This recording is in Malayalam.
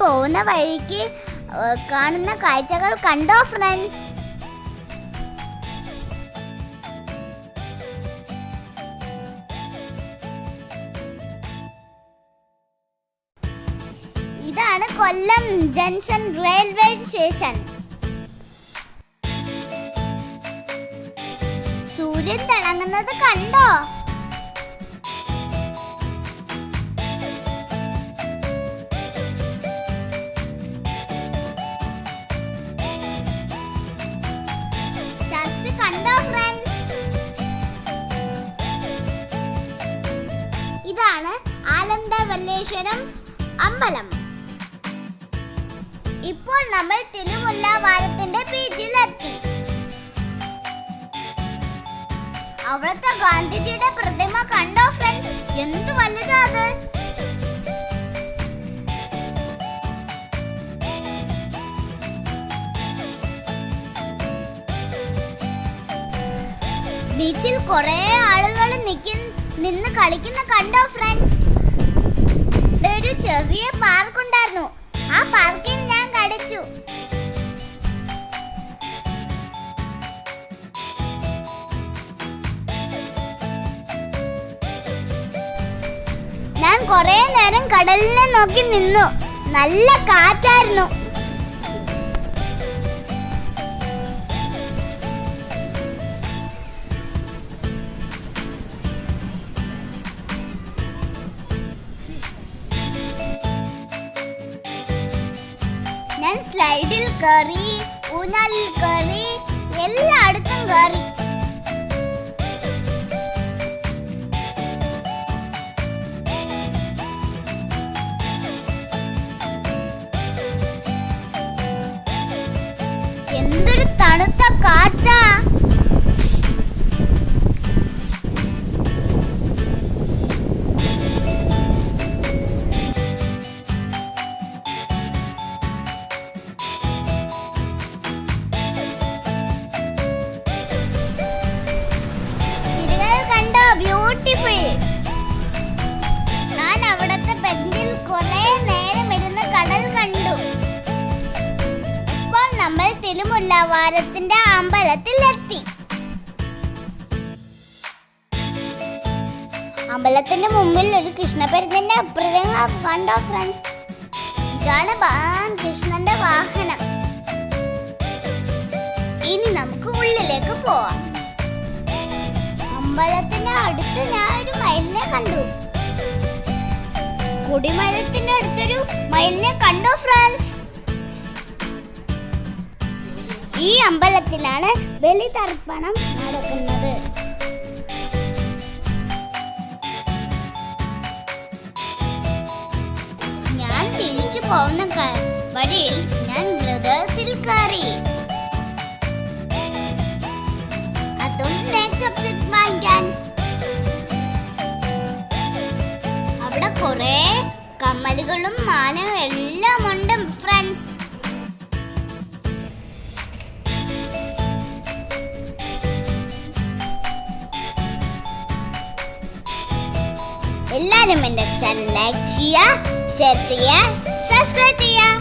പോകുന്ന വഴിക്ക് കാണുന്ന കാഴ്ചകൾ കണ്ടോ ഫ്രണ്ട്സ്? ഇതാണ് കൊല്ലം ജംഗ്ഷൻ റെയിൽവേ സ്റ്റേഷൻ. സൂര്യൻ തിളങ്ങുന്നത് കണ്ടോ? ചർച്ച് കണ്ടോ ഫ്രണ്ട്സ്? ഇതാണ് ആനന്ദവല്ലേശ്വരം അമ്പലം. ഇപ്പോൾ നമ്മൾ തിരുമുല്ല വാരത്തിന്റെ ബീച്ചിലെത്തി. അവിടുത്തെ ഗാന്ധിജിയുടെ പ്രതിമ കണ്ടോ ഫ്രണ്ട്സ്? എന്ത് വലുതാ അത്! ബീച്ചിൽ കുറെ ആളുകൾ നിന്ന് കളിക്കുന്ന കണ്ടോ ഫ്രണ്ട്സ്? ഒരു ചെറിയ പാർക്ക് ഉണ്ടായിരുന്നു. ആ പാർക്കിൽ ഞാൻ കളിച്ചു. ഞാൻ കുറെ നേരം കടലിനെ നോക്കി നിന്നു. നല്ല കാറ്റായിരുന്നു. ഞാൻ സ്ലൈഡിൽ കയറി, ഊഞ്ഞാലിൽ കയറി, എല്ലായിടത്തും കയറി. എന്തൊരു തണുത്ത കാറ്റാ! ബ്യൂട്ടിഫുൾ. ഞാൻ അവിടുത്തെ ബെഞ്ചിൽ കുറെ നേരം ഇരുന്ന് കടൽ കണ്ടു. ഇപ്പോൾ നമ്മൾ തിരുമുല്ലവാരത്തിന്റെ അമ്പലത്തിലെത്തി. അമ്പലത്തിന്റെ മുമ്പിൽ ഒരു കൃഷ്ണപെരുമാളിന്റെ പ്രതിമ കണ്ടോ ഫ്രണ്ട്സ്? ഇതാണ് കൃഷ്ണന്റെ വാഹനം. ഇനി നമുക്ക് ഉള്ളിലേക്ക് പോവാം. അമ്പലത്തിന്റെ അടുത്ത് ഞാൻ ഒരു മയിലിനെ കണ്ടു. കൊടിമരത്തിന്റെ അടുത്തൊരു മയിലിനെ കണ്ടോ ഫ്രണ്ട്സ്? ഈ അമ്പലത്തിലാണ് ബലിതർപ്പണം നടക്കുന്നത്. ഞാൻ തിരിച്ചു പോകുന്ന വഴിയിൽ ഞാൻ ബ്രദേഴ്സിൽ കയറി. അവിടെ കുറെ കമ്മലുകളും മാലയും എല്ലാം ഉണ്ട് ഫ്രണ്ട്സ്. എല്ലാവരും എൻ്റെ ചാനൽ ലൈക്ക് ചെയ്യുക, ഷെയർ ചെയ്യുക, സബ്സ്ക്രൈബ് ചെയ്യുക.